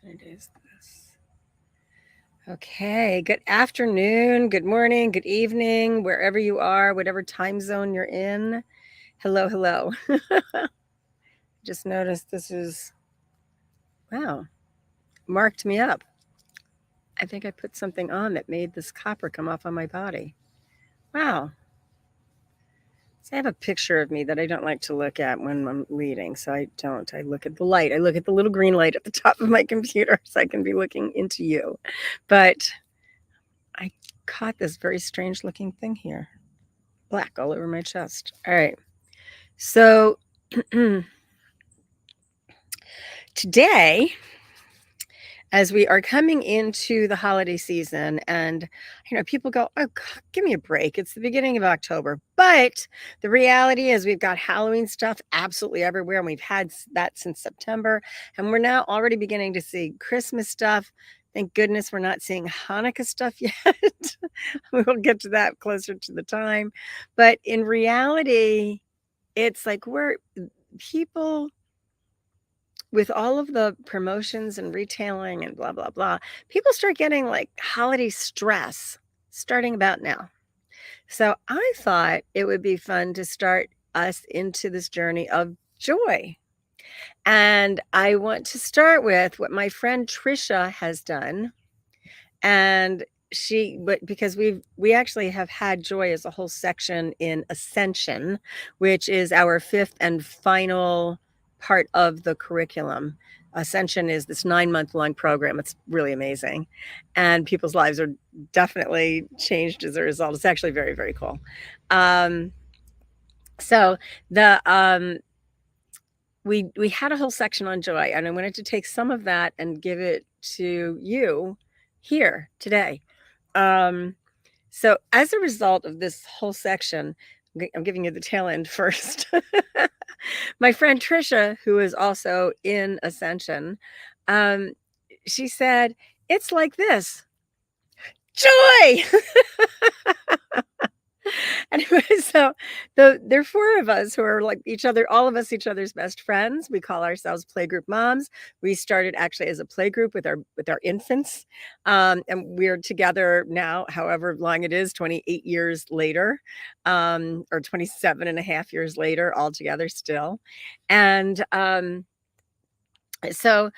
And it is this. Okay, good afternoon, good morning, good evening, wherever you are, whatever time zone you're in. Hello, hello. Just noticed this is, wow, marked me up. I think I put something on that made this copper come off on my body. Wow. So I have a picture of me that I don't like to look at when I'm leading, so I don't. I look at the light. I look at the little green light at the top of my computer so I can be looking into you. But I caught this very strange looking thing here. Black all over my chest. All right. So today, as we are coming into the holiday season, and people go, "Oh, give me a break. It's the beginning of October." But the reality is we've got Halloween stuff absolutely everywhere, and we've had that since September, and we're now already beginning to see Christmas stuff. Thank goodness we're not seeing Hanukkah stuff yet. We'll get to that closer to the time. But in reality, it's like we're people with all of the promotions and retailing and blah, blah, blah, people start getting like holiday stress starting about now. So I thought it would be fun to start us into this journey of joy. And I want to start with what my friend Trisha has done. And but because we actually have had joy as a whole section in Ascension, which is our fifth and final part of the curriculum. Ascension is this 9-month long program. It's really amazing, and people's lives are definitely changed as a result. It's actually very, very cool. Um, so the we had a whole section on joy, and I wanted to take some of that and give it to you here today. So as a result of this whole section, I'm giving you the tail end first. My friend Trisha, who is also in Ascension, um, she said, "It's like this, joy." Anyway, so there are four of us who are like each other, all of us each other's best friends. We call ourselves Playgroup Moms. We started actually as a playgroup with our infants, and we're together now, however long it is, 28 years later, or 27 and a half years later, all together still, and so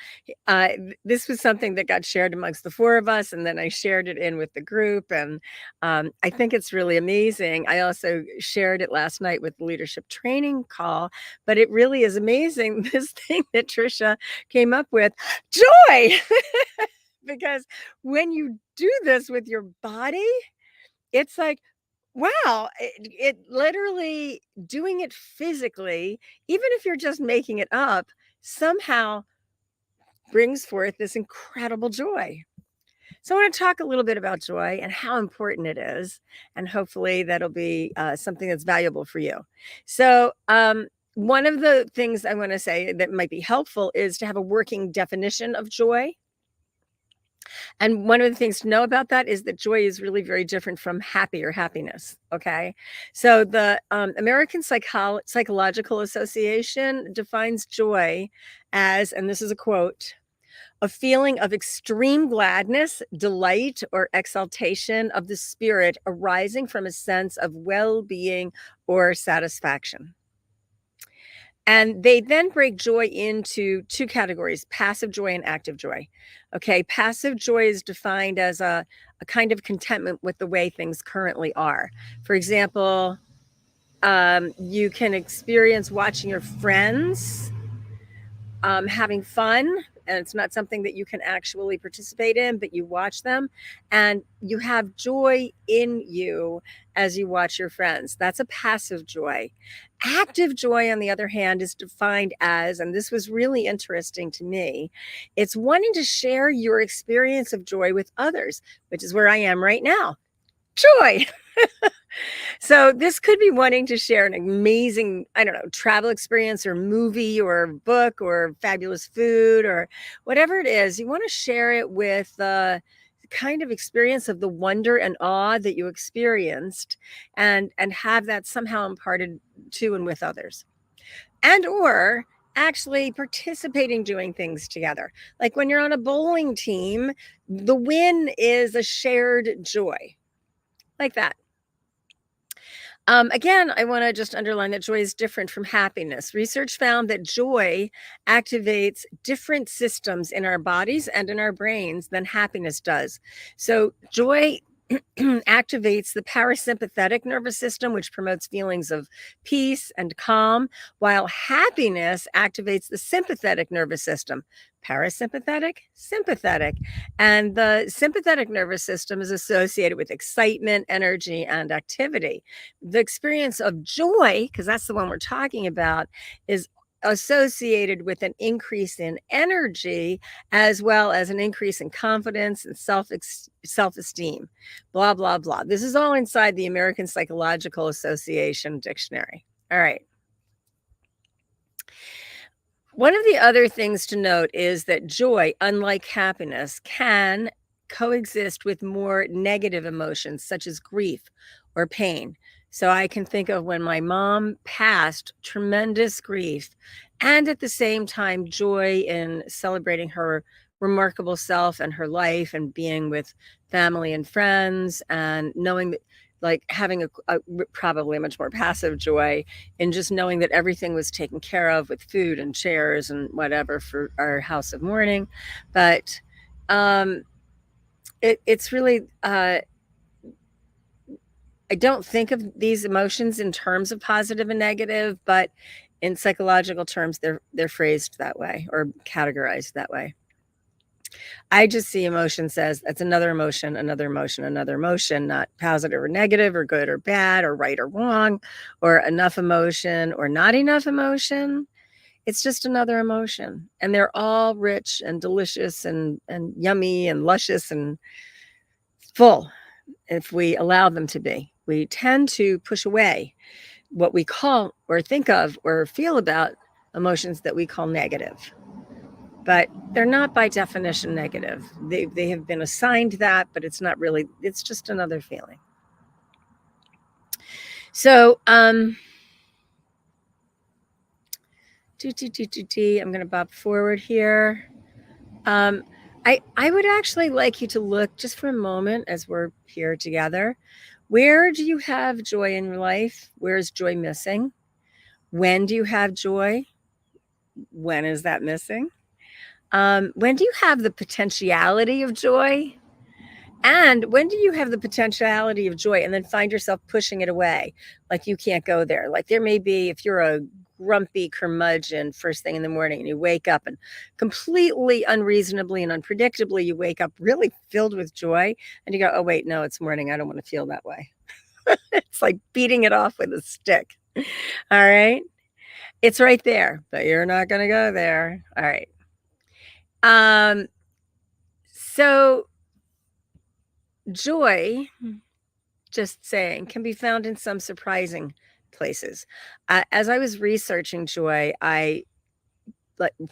this was something that got shared amongst the four of us, and then I shared it in with the group, and I think it's really amazing. I also shared it last night with the leadership training call, but it really is amazing, this thing that Trisha came up with, joy. Because when you do this with your body, it's like, wow, it literally, doing it physically, even if you're just making it up, somehow brings forth this incredible joy. So I want to talk a little bit about joy and how important it is, and hopefully that'll be something that's valuable for you. So one of the things I want to say that might be helpful is to have a working definition of joy. And one of the things to know about that is that joy is really very different from happy or happiness. Okay. So the American Psychological Association defines joy as, and this is a quote, a feeling of extreme gladness, delight, or exaltation of the spirit arising from a sense of well-being or satisfaction. And they then break joy into two categories, passive joy and active joy. Okay, passive joy is defined as a kind of contentment with the way things currently are. For example, you can experience watching your friends having fun, and it's not something that you can actually participate in, but you watch them and you have joy in you as you watch your friends. That's a passive joy. Active joy, on the other hand, is defined as, and this was really interesting to me, it's wanting to share your experience of joy with others, which is where I am right now. Joy. So this could be wanting to share an amazing, I don't know, travel experience or movie or book or fabulous food or whatever it is. You want to share it with the kind of experience of the wonder and awe that you experienced, and have that somehow imparted to and with others. And or actually participating, doing things together. Like when you're on a bowling team, the win is a shared joy, like that. Again, I want to just underline that joy is different from happiness. Research found that joy activates different systems in our bodies and in our brains than happiness does. So, joy activates the parasympathetic nervous system, which promotes feelings of peace and calm, while happiness activates the sympathetic nervous system. Parasympathetic, sympathetic. And the sympathetic nervous system is associated with excitement, energy, and activity. The experience of joy, because that's the one we're talking about, is associated with an increase in energy as well as an increase in confidence and self-esteem. Blah blah blah. This is all inside the American Psychological Association dictionary. All right. One of the other things to note is that joy, unlike happiness, can coexist with more negative emotions such as grief or pain. So I can think of when my mom passed, tremendous grief, and at the same time, joy in celebrating her remarkable self and her life and being with family and friends and knowing that, like having probably a much more passive joy and just knowing that everything was taken care of with food and chairs and whatever for our house of mourning. But it's really, I don't think of these emotions in terms of positive and negative, but in psychological terms, they're phrased that way or categorized that way. I just see emotions as that's another emotion, another emotion, another emotion, not positive or negative or good or bad or right or wrong or enough emotion or not enough emotion. It's just another emotion. And they're all rich and delicious and yummy and luscious and full if we allow them to be. We tend to push away what we call or think of or feel about emotions that we call negative. But they're not by definition negative. They have been assigned that, but it's not really, it's just another feeling. So, I'm going to bop forward here. I would actually like you to look just for a moment as we're here together. Where do you have joy in your life? Where is joy missing? When do you have joy? When is that missing? When do you have the potentiality of joy? And when do you have the potentiality of joy and then find yourself pushing it away? Like you can't go there. Like there may be, if you're a grumpy curmudgeon first thing in the morning and you wake up and completely unreasonably and unpredictably, you wake up really filled with joy and you go, oh, wait, no, it's morning. I don't want to feel that way. It's like beating it off with a stick. All right. It's right there, but you're not going to go there. All right. So joy, just saying, can be found in some surprising places. As I was researching joy, I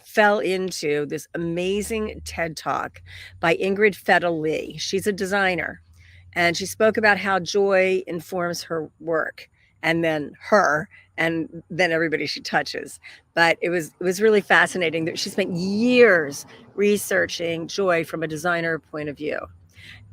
fell into this amazing TED Talk by Ingrid Fettel-Lee. She's a designer, and she spoke about how joy informs her work, and then her, and then everybody she touches. But it was really fascinating that she spent years researching joy from a designer point of view.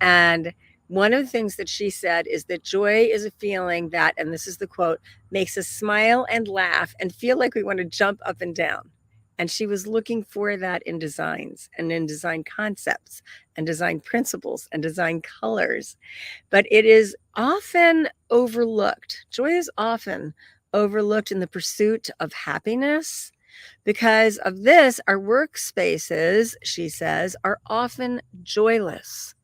And one of the things that she said is that joy is a feeling that, and this is the quote, makes us smile and laugh and feel like we want to jump up and down. And she was looking for that in designs and in design concepts and design principles and design colors. But it is often overlooked. Joy is often overlooked in the pursuit of happiness. Because of this, our workspaces, she says, are often joyless.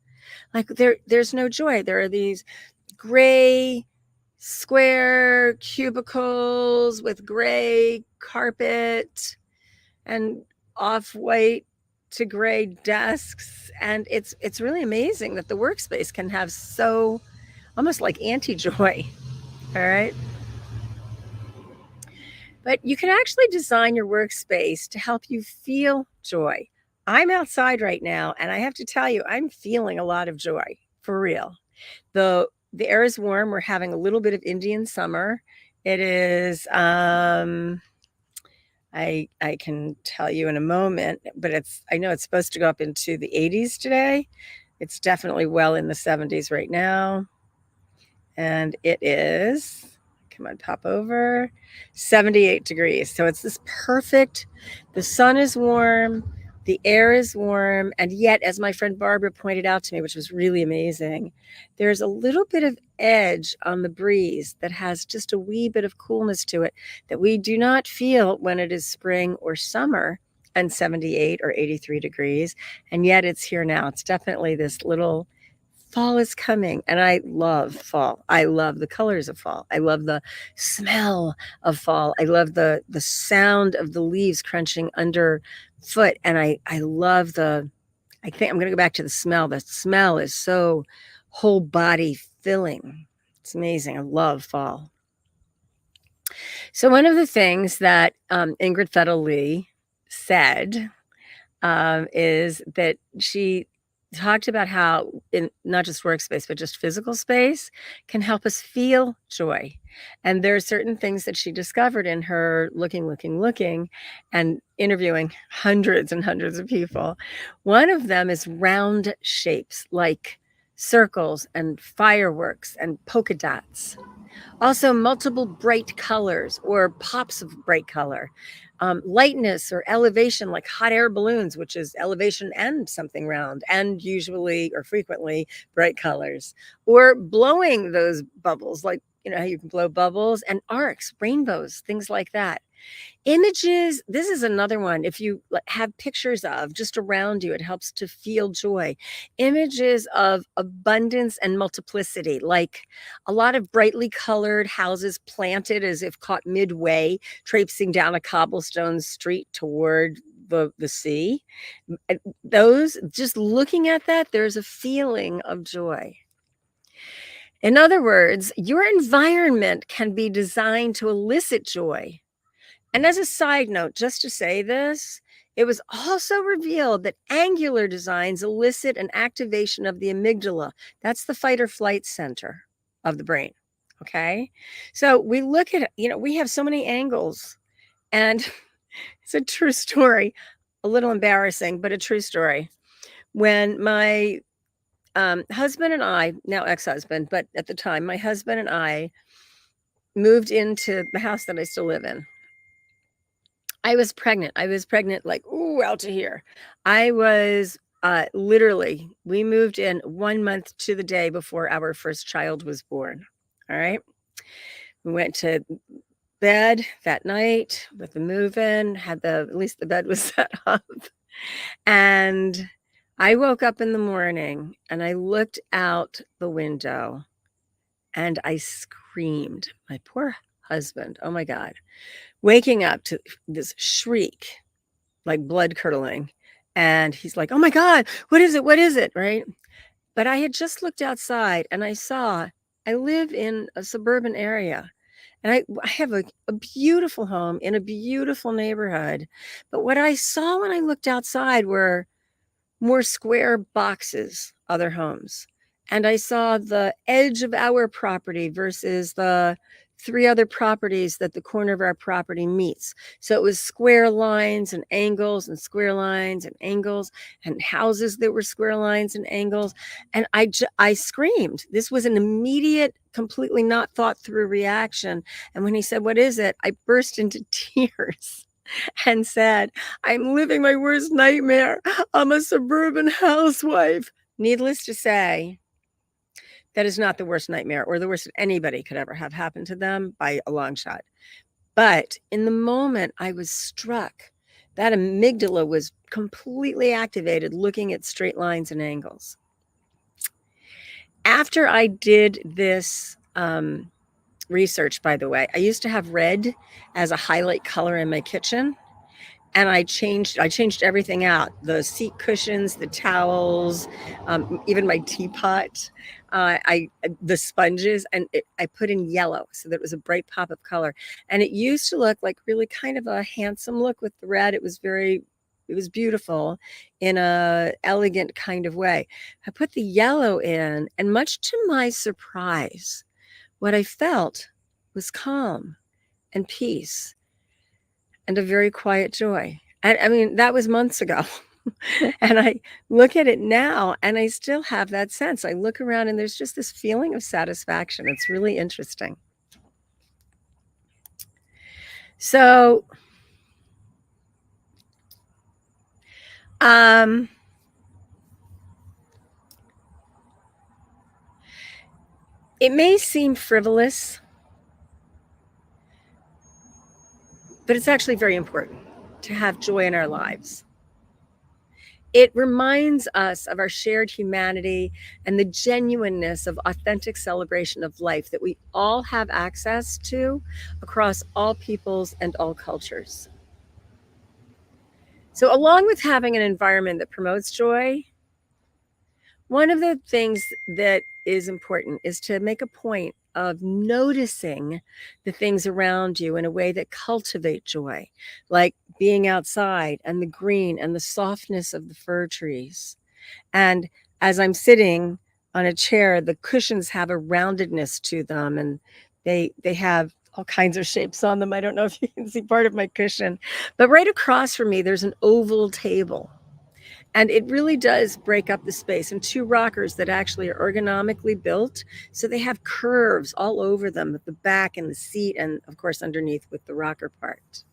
Like there's no joy. There are these gray square cubicles with gray carpet and off-white to gray desks. And it's really amazing that the workspace can have so almost like anti-joy. All right. But you can actually design your workspace to help you feel joy. I'm outside right now, and I have to tell you, I'm feeling a lot of joy, for real. The air is warm. We're having a little bit of Indian summer. It is I can tell you in a moment, but I know it's supposed to go up into the 80s today. It's definitely well in the 70s right now. And it is, come on, pop over, 78 degrees. So it's this perfect, the sun is warm, the air is warm, and yet, as my friend Barbara pointed out to me, which was really amazing, there's a little bit of edge on the breeze that has just a wee bit of coolness to it that we do not feel when it is spring or summer and 78 or 83 degrees. And yet it's here now. It's definitely this little fall is coming, and I love fall. I love the colors of fall. I love the smell of fall. I love the sound of the leaves crunching underfoot, and I love I think I'm going to go back to the smell. The smell is so whole body filling. It's amazing. I love fall. So one of the things that Ingrid Fettel Lee said is that she talked about how in not just workspace, but just physical space can help us feel joy. And there are certain things that she discovered in her looking, and interviewing hundreds and hundreds of people. One of them is round shapes like circles and fireworks and polka dots. Also, multiple bright colors or pops of bright color. Lightness or elevation, like hot air balloons, which is elevation and something round, and usually or frequently bright colors. Or blowing those bubbles, like, you know, how you can blow bubbles, and arcs, rainbows, things like that. Images, this is another one. If you have pictures of just around you, it helps to feel joy. Images of abundance and multiplicity, like a lot of brightly colored houses planted as if caught midway, traipsing down a cobblestone street toward the sea. Those, just looking at that, there's a feeling of joy. In other words, your environment can be designed to elicit joy. And as a side note, just to say this, it was also revealed that angular designs elicit an activation of the amygdala. That's the fight or flight center of the brain. Okay. So we look at, we have so many angles, and it's a true story, a little embarrassing, but a true story. When my husband and I, now ex-husband, but at the time, my husband and I moved into the house that I still live in. I was pregnant. Like, ooh, out to here. I was literally, we moved in 1 month to the day before our first child was born. All right. We went to bed that night with the move-in, at least the bed was set up. And I woke up in the morning and I looked out the window and I screamed. My poor husband, oh my God, waking up to this shriek, like blood curdling. And he's like, oh my God, what is it? What is it? Right. But I had just looked outside and I live in a suburban area, and I have a beautiful home in a beautiful neighborhood. But what I saw when I looked outside were more square boxes, other homes. And I saw the edge of our property versus the 3 other properties that the corner of our property meets. So it was square lines and angles and square lines and angles, and houses that were square lines and angles. And I screamed. This was an immediate, completely not thought through reaction. And when he said, what is it? I burst into tears and said, I'm living my worst nightmare. I'm a suburban housewife. Needless to say, that is not the worst nightmare or the worst that anybody could ever have happen to them by a long shot. But in the moment, I was struck. That amygdala was completely activated looking at straight lines and angles. After I did this research, by the way, I used to have red as a highlight color in my kitchen. And I changed everything out, the seat cushions, the towels, even my teapot, the sponges, and I put in yellow so that it was a bright pop of color. And it used to look like really kind of a handsome look with the red. It was beautiful in a elegant kind of way. I put the yellow in, and much to my surprise, what I felt was calm and peace. and a very quiet joy. And I mean, that was months ago. And I look at it now and I still have that sense. I look around and there's just this feeling of satisfaction. It's really interesting. So, um, it may seem frivolous, but it's actually very important to have joy in our lives. It reminds us of our shared humanity and the genuineness of authentic celebration of life that we all have access to across all peoples and all cultures. So, along with having an environment that promotes joy, one of the things that is important is to make a point of noticing the things around you in a way that cultivate joy, like being outside and the green and the softness of the fir trees. And as I'm sitting on a chair, the cushions have a roundedness to them and they have all kinds of shapes on them. I don't know if you can see part of my cushion, but right across from me, there's an oval table. And it really does break up the space and two rockers that actually are ergonomically built. So they have curves all over them at the back and the seat, and of course, underneath with the rocker part.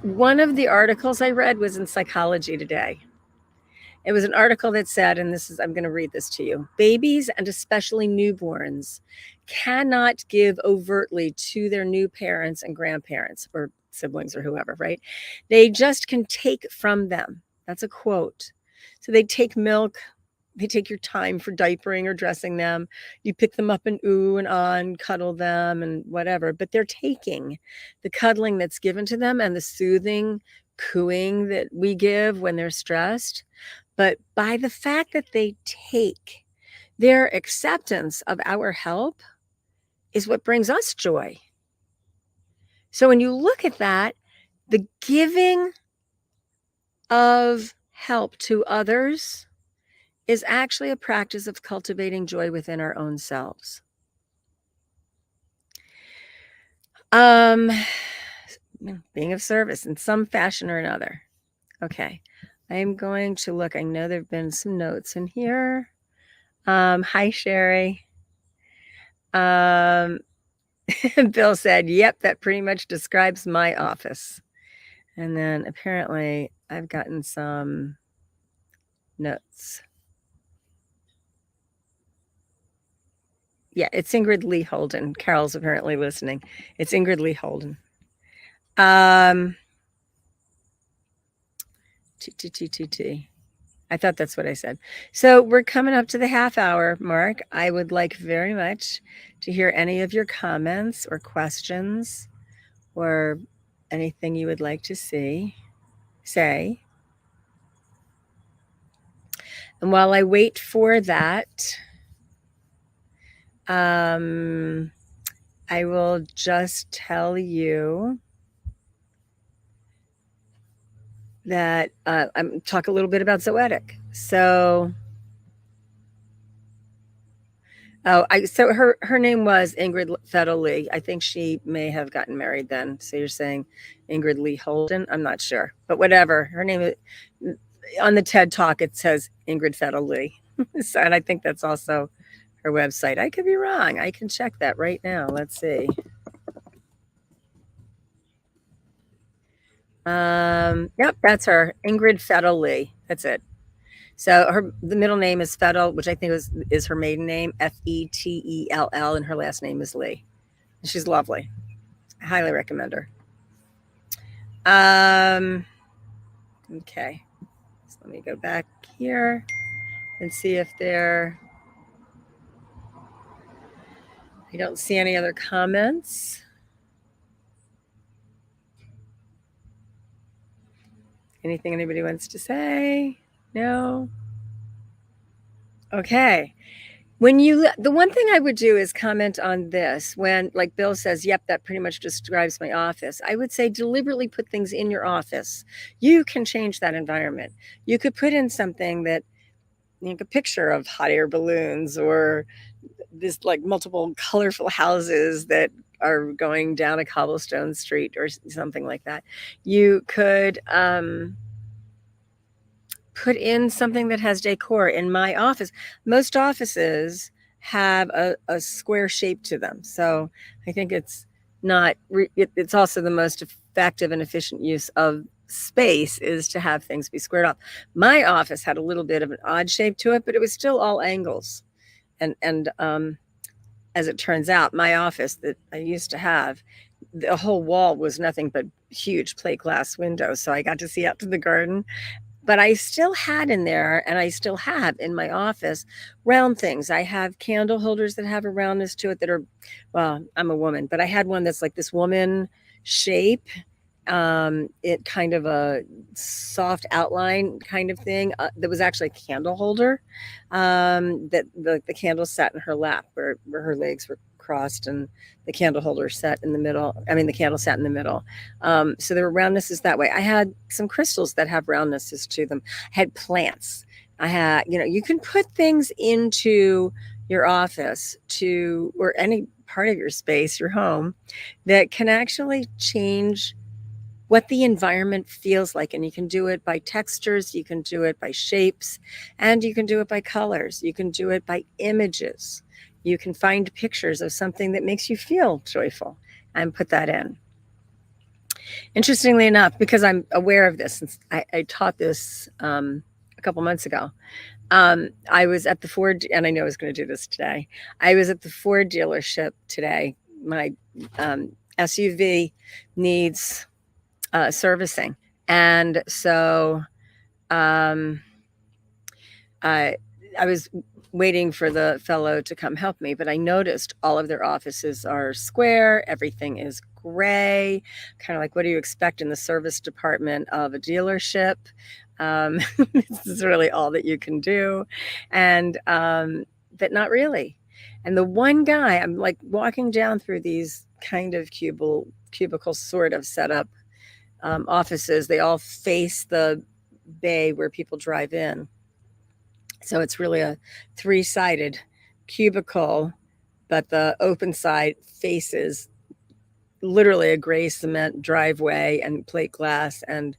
One of the articles I read was in Psychology Today. It was an article that said, and I'm going to read this to you: babies and especially newborns cannot give overtly to their new parents and grandparents or siblings or whoever, right? They just can take from them. That's a quote. So they take milk, they take your time for diapering or dressing them. You pick them up and ooh and ah and cuddle them and whatever, but they're taking the cuddling that's given to them and the soothing cooing that we give when they're stressed. But by the fact that they take, their acceptance of our help is what brings us joy. So when you look at that, the giving of help to others is actually a practice of cultivating joy within our own selves. Being of service in some fashion or another. Okay, I'm going to look. I know there have been some notes in here. Hi, Sherry. Bill said, yep, that pretty much describes my office. And then apparently I've gotten some notes. Yeah, it's Ingrid Lee Holden. Carol's apparently listening. It's Ingrid Lee Holden. T. I thought that's what I said. So we're coming up to the half hour mark. I would like very much to hear any of your comments or questions or anything you would like to say. And while I wait for that, I will just tell you that I'm talk a little bit about Zoetic. So, so her name was Ingrid Fettel Lee. I think she may have gotten married then. So you're saying Ingrid Lee Holden? I'm not sure, but whatever. Her name is, on the TED Talk, it says Ingrid Fettel Lee. So, and I think that's also her website. I could be wrong. I can check that right now. Let's see. Yep, that's her, Ingrid Fettel Lee. That's it. So the middle name is Fettel, which I think is her maiden name, Fettell, and her last name is Lee. And she's lovely. I highly recommend her. Okay. So let me go back here and see if I don't see any other comments. Anything anybody wants to say? No? Okay. The one thing I would do is comment on this when, like Bill says, yep, that pretty much describes my office. I would say deliberately put things in your office. You can change that environment. You could put in something that, a picture of hot air balloons or this like multiple colorful houses that are going down a cobblestone street or something like that. You could put in something that has decor. In my office, most offices have a square shape to them. So I think it's not, it's also the most effective and efficient use of space is to have things be squared off. My office had a little bit of an odd shape to it, but it was still all angles. And as it turns out, my office that I used to have, the whole wall was nothing but huge plate glass windows. So I got to see out to the garden. But I still had in there, and I still have in my office, round things. I have candle holders that have a roundness to it that are, well, I'm a woman, but I had one that's like this woman shape. It kind of a soft outline kind of thing that was actually a candle holder, that the candle sat in her lap where her legs were crossed and the candle holder sat in the middle. I mean, the candle sat in the middle. So there were roundnesses that way. I had some crystals that have roundnesses to them. I had plants. I had, you can put things into your office or any part of your space, your home, that can actually change what the environment feels like. And you can do it by textures, you can do it by shapes, and you can do it by colors. You can do it by images. You can find pictures of something that makes you feel joyful and put that in. Interestingly enough, because I'm aware of this, since I taught this a couple months ago, I was at the Ford, and I know I was going to do this today. I was at the Ford dealership today. My SUV needs servicing. And so I was waiting for the fellow to come help me, but I noticed all of their offices are square. Everything is gray, kind of like, what do you expect in the service department of a dealership? This is really all that you can do. And, but not really. And the one guy, I'm like walking down through these kind of cubicle sort of setup offices. They all face the bay where people drive in. So it's really a three-sided cubicle, but the open side faces literally a gray cement driveway and plate glass, and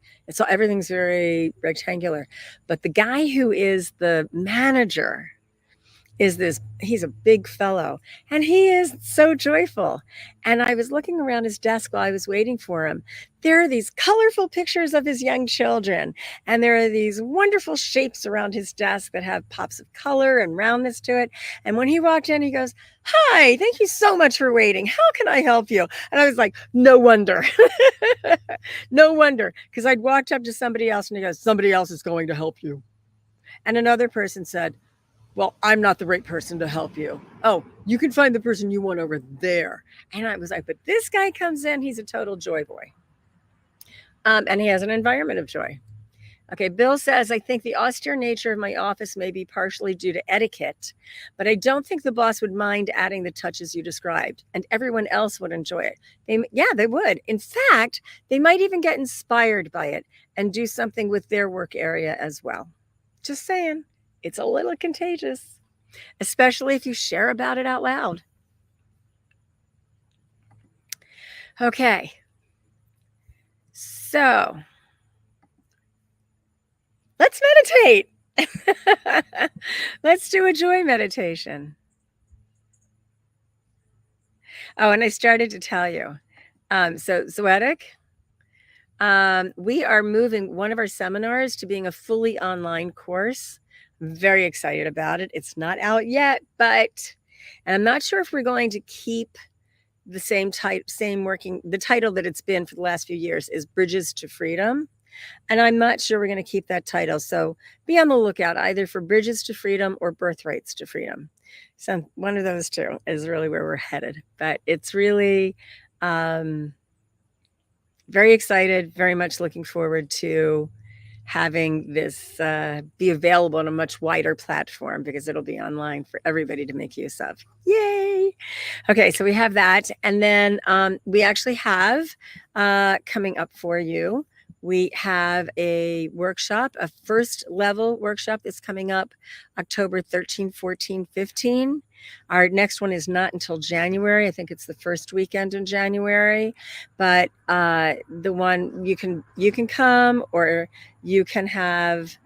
everything's very rectangular. But the guy who is the manager he's a big fellow, and he is so joyful. And I was looking around his desk while I was waiting for him. There are these colorful pictures of his young children, and there are these wonderful shapes around his desk that have pops of color and roundness to it. And when he walked in, he goes, "Hi, thank you so much for waiting. How can I help you?" And I was like, no wonder. No wonder, because I'd walked up to somebody else and he goes, "Somebody else is going to help you." And another person said, "Well, I'm not the right person to help you." "Oh, you can find the person you want over there." And I was like, but this guy comes in, he's a total joy boy. And he has an environment of joy. Okay, Bill says, "I think the austere nature of my office may be partially due to etiquette, but I don't think the boss would mind adding the touches you described, and everyone else would enjoy it." They would. In fact, they might even get inspired by it and do something with their work area as well. Just saying. It's a little contagious, especially if you share about it out loud. Okay. So let's meditate. Let's do a joy meditation. Oh, and I started to tell you. So Zoetic, we are moving one of our seminars to being a fully online course. Very excited about it. It's not out yet, and I'm not sure if we're going to keep the the title that it's been for the last few years is Bridges to Freedom. And I'm not sure we're going to keep that title. So be on the lookout either for Bridges to Freedom or Birthrights to Freedom. So one of those two is really where we're headed. But it's really very excited, very much looking forward to having this be available on a much wider platform, because it'll be online for everybody to make use of. Yay! Okay, so we have that. And then we actually have coming up for you We have a workshop, a first level workshop that's coming up October 13, 14, 15. Our next one is not until January. I think it's the first weekend in January. But the one you can come, or you can have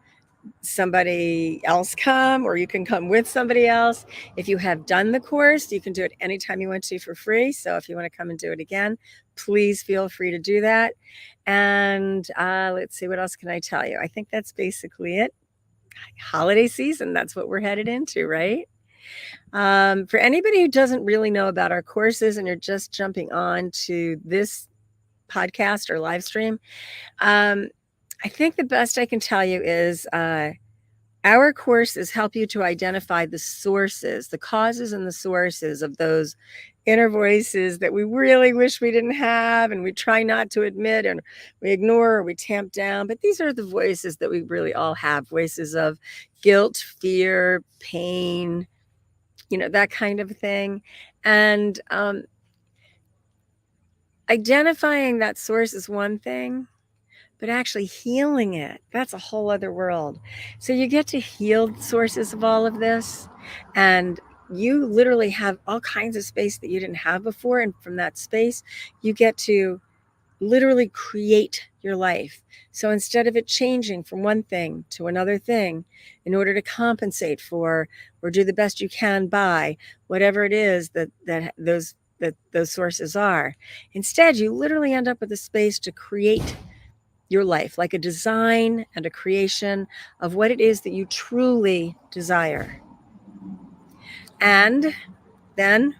somebody else come, or you can come with somebody else. If you have done the course, you can do it anytime you want to for free. So if you want to come and do it again, please feel free to do that. And let's see, what else can I tell you? I think that's basically it. Holiday season, that's what we're headed into, right? For anybody who doesn't really know about our courses and you're just jumping on to this podcast or live stream, I think the best I can tell you is our courses help you to identify the sources, the causes and the sources of those inner voices that we really wish we didn't have, and we try not to admit, and we ignore, or we tamp down. But these are the voices that we really all have, voices of guilt, fear, pain, that kind of thing. And identifying that source is one thing, but actually healing it, that's a whole other world. So you get to heal the sources of all of this, and you literally have all kinds of space that you didn't have before. And from that space, you get to literally create your life. So instead of it changing from one thing to another thing in order to compensate for or do the best you can by whatever it is that those sources are, instead you literally end up with a space to create your life, like a design and a creation of what it is that you truly desire. And then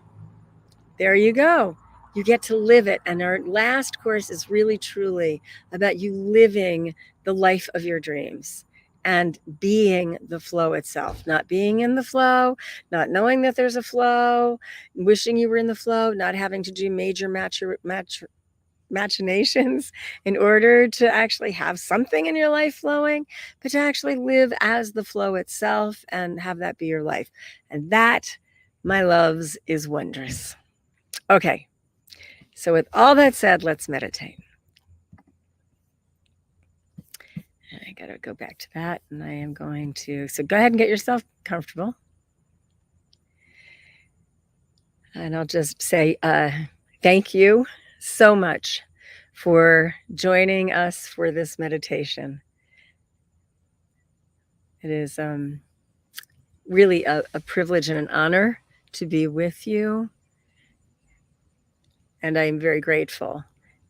there you go. You get to live it. And our last course is really truly about you living the life of your dreams and being the flow itself, not being in the flow, not knowing that there's a flow, wishing you were in the flow, not having to do major machinations in order to actually have something in your life flowing, but to actually live as the flow itself and have that be your life. And that, my loves, is wondrous. Okay, so with all that said, let's meditate. I got to go back to that, and I am going to, so go ahead and get yourself comfortable. And I'll just say thank you so much for joining us for this meditation. It is really a privilege and an honor to be with you. And I am very grateful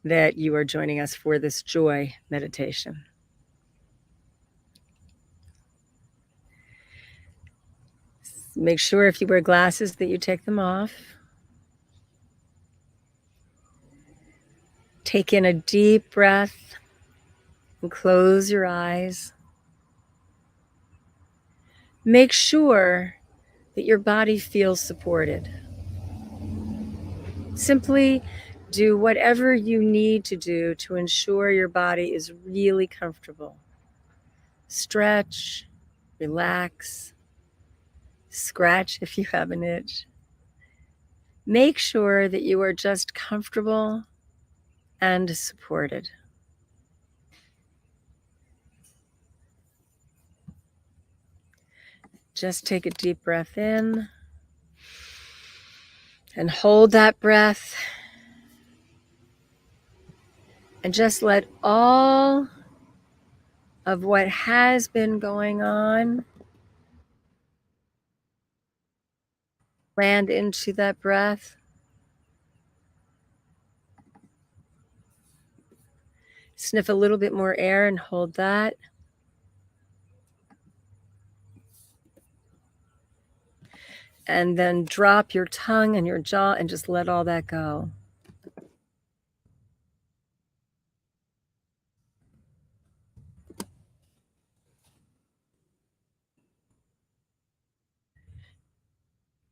that you are joining us for this joy meditation. Make sure if you wear glasses that you take them off. Take in a deep breath and close your eyes. Make sure that your body feels supported. Simply do whatever you need to do to ensure your body is really comfortable. Stretch, relax, scratch if you have an itch. Make sure that you are just comfortable and supported. Just take a deep breath in and hold that breath, and just let all of what has been going on land into that breath. Sniff a little bit more air and hold that. And then drop your tongue and your jaw and just let all that go.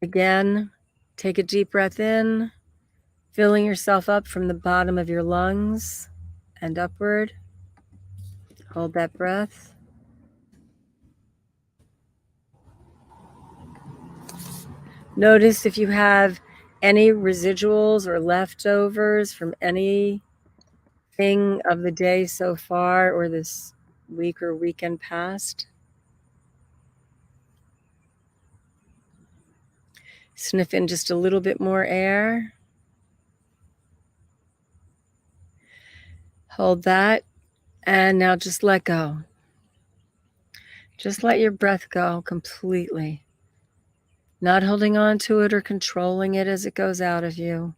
Again, take a deep breath in, filling yourself up from the bottom of your lungs and upward. Hold that breath. Notice if you have any residuals or leftovers from anything thing of the day so far, or this week or weekend past? Sniff in just a little bit more air. Hold that. And now just let go. Just let your breath go completely. Not holding on to it or controlling it as it goes out of you.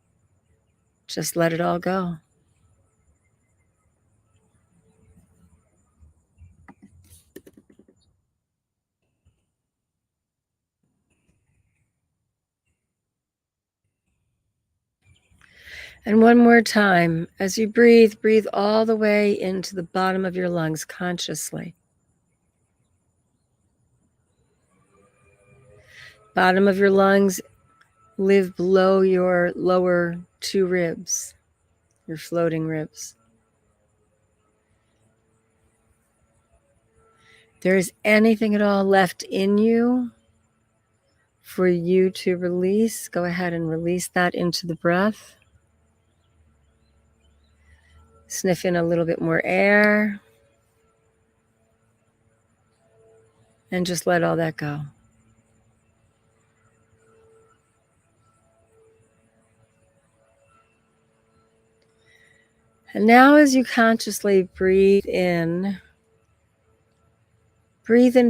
Just let it all go. And one more time, as you breathe, breathe all the way into the bottom of your lungs consciously. Bottom of your lungs live below your lower two ribs, your floating ribs. If there is anything at all left in you for you to release, go ahead and release that into the breath. Sniff in a little bit more air. And just let all that go. And now as you consciously breathe in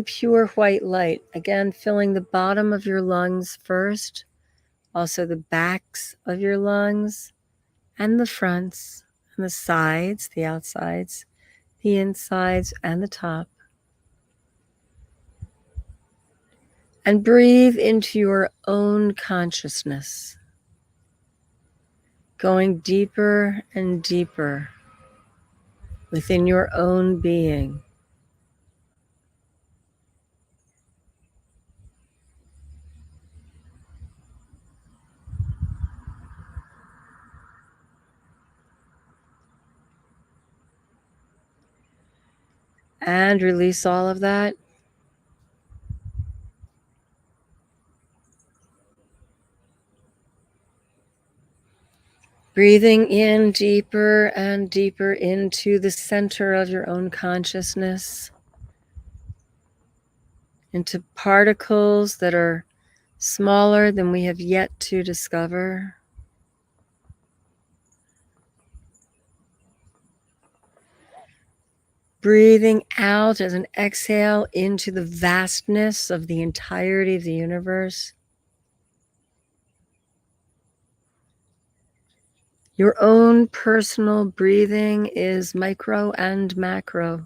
pure white light, again filling the bottom of your lungs first, also the backs of your lungs, and the fronts, and the sides, the outsides, the insides, and the top. And breathe into your own consciousness, going deeper and deeper within your own being. And release all of that. Breathing in deeper and deeper into the center of your own consciousness, into particles that are smaller than we have yet to discover. Breathing out as an exhale into the vastness of the entirety of the universe. Your own personal breathing is micro and macro.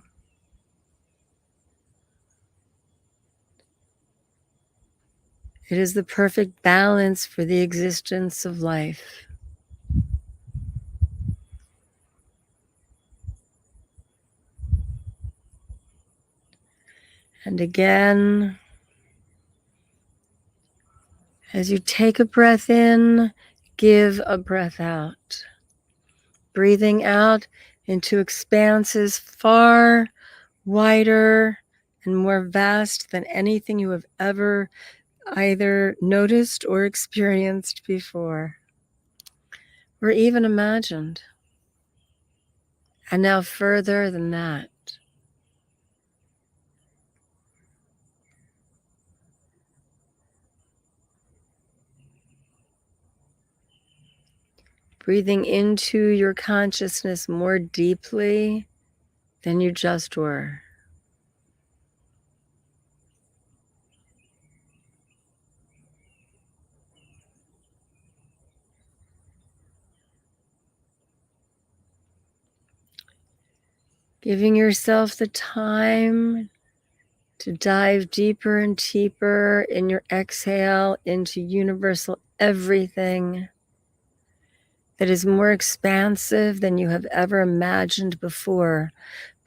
It is the perfect balance for the existence of life. And again, as you take a breath in, give a breath out. Breathing out into expanses far wider and more vast than anything you have ever either noticed or experienced before, or even imagined. And now further than that. Breathing into your consciousness more deeply than you just were. Giving yourself the time to dive deeper and deeper in your exhale into universal everything that is more expansive than you have ever imagined before,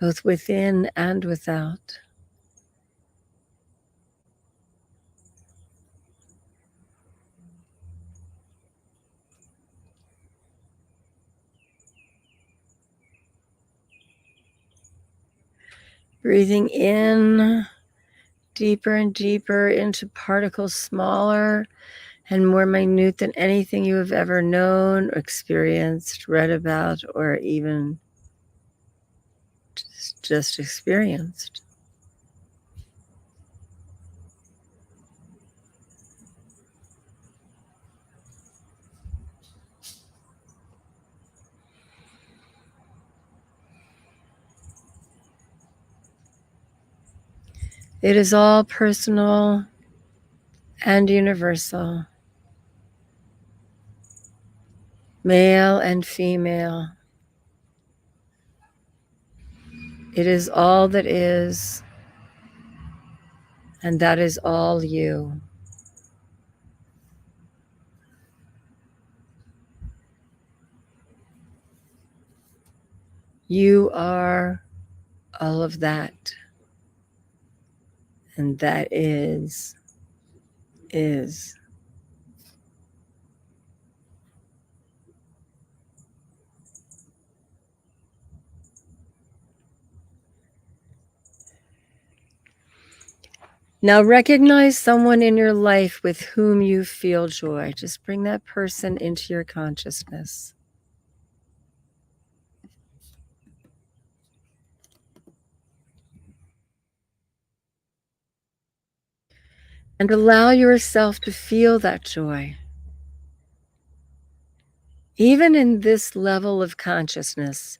both within and without. Breathing in deeper and deeper into particles smaller and more minute than anything you have ever known, experienced, read about, or even just experienced. It is all personal and universal, male and female. It is all that is, and that is all you. You are all of that, and that is. Now recognize someone in your life with whom you feel joy. Just bring that person into your consciousness. And allow yourself to feel that joy. Even in this level of consciousness,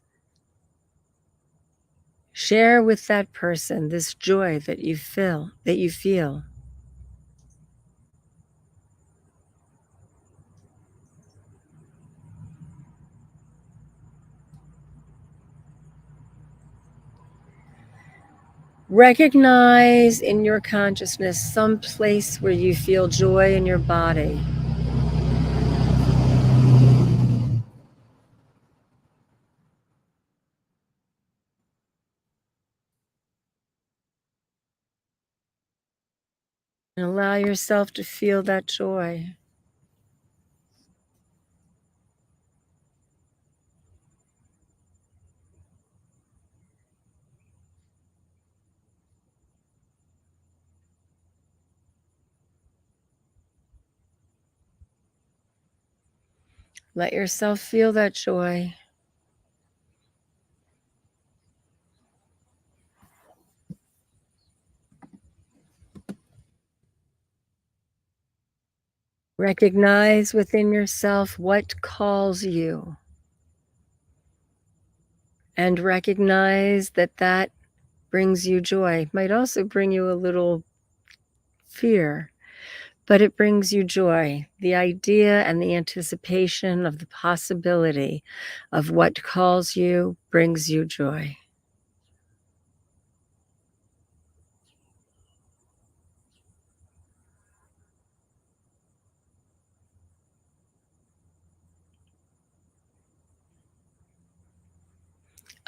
share with that person this joy that you feel. Recognize in your consciousness some place where you feel joy in your body. And allow yourself to feel that joy. Let yourself feel that joy. Recognize within yourself what calls you. And recognize that that brings you joy. It might also bring you a little fear, but it brings you joy. The idea and the anticipation of the possibility of what calls you brings you joy.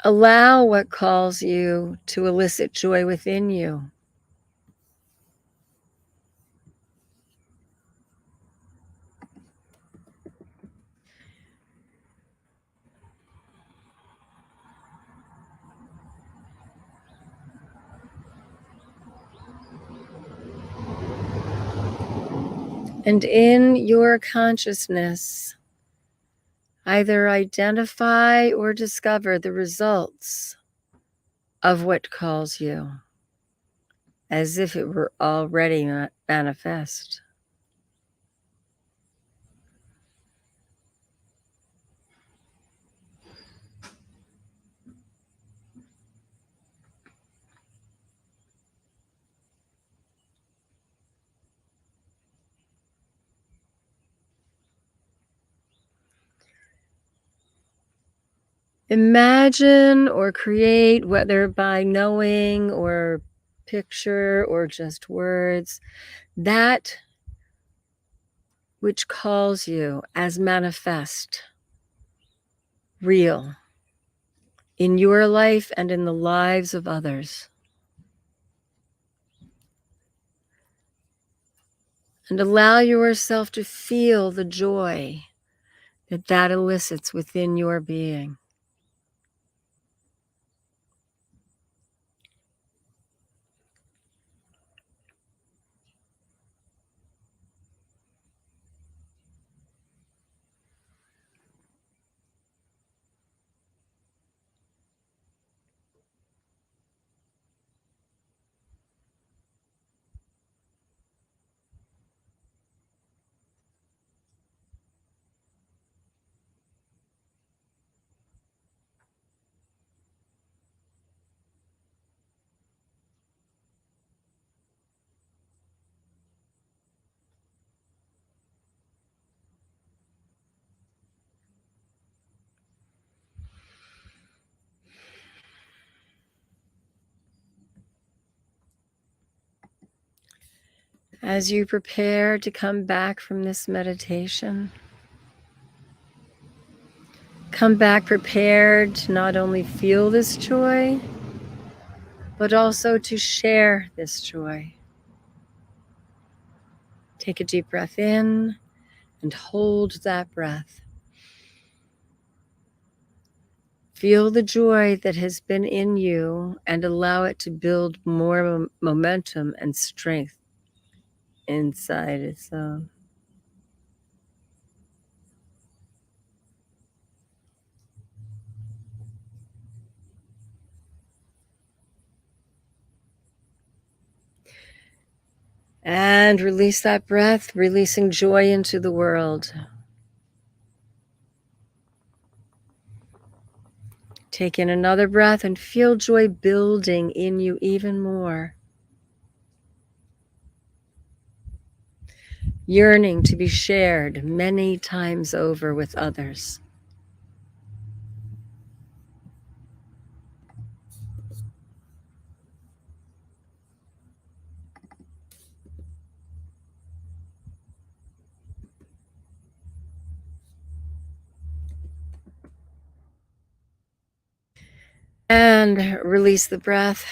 Allow what calls you to elicit joy within you. And in your consciousness, either identify or discover the results of what calls you as if it were already manifest. Imagine or create, whether by knowing or picture or just words, that which calls you as manifest, real, in your life and in the lives of others. And allow yourself to feel the joy that that elicits within your being. As you prepare to come back from this meditation, come back prepared to not only feel this joy, but also to share this joy. Take a deep breath in and hold that breath. Feel the joy that has been in you and allow it to build more momentum and strength inside itself. And release that breath, releasing joy into the world. Take in another breath and feel joy building in you even more. Yearning to be shared many times over with others. And release the breath.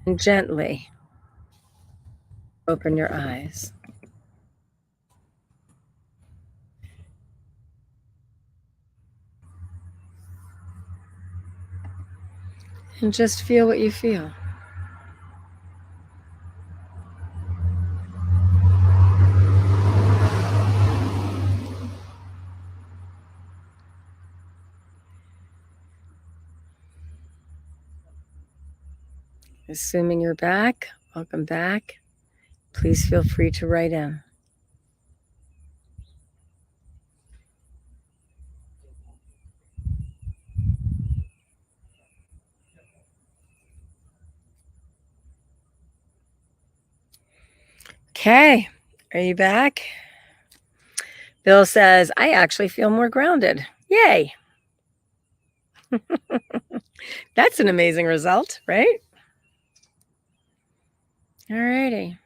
And gently open your eyes. And just feel what you feel. Assuming you're back, welcome back. Please feel free to write in. Okay, are you back? Bill says, I actually feel more grounded. Yay. That's an amazing result, right? All righty.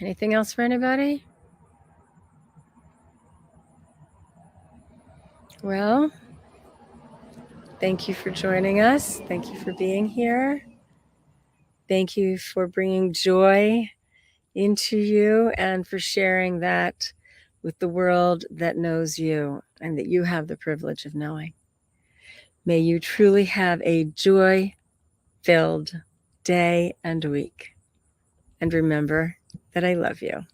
Anything else for anybody? Well, thank you for joining us. Thank you for being here. Thank you for bringing joy into you and for sharing that with the world that knows you and that you have the privilege of knowing. May you truly have a joy-filled day and week. And remember that I love you.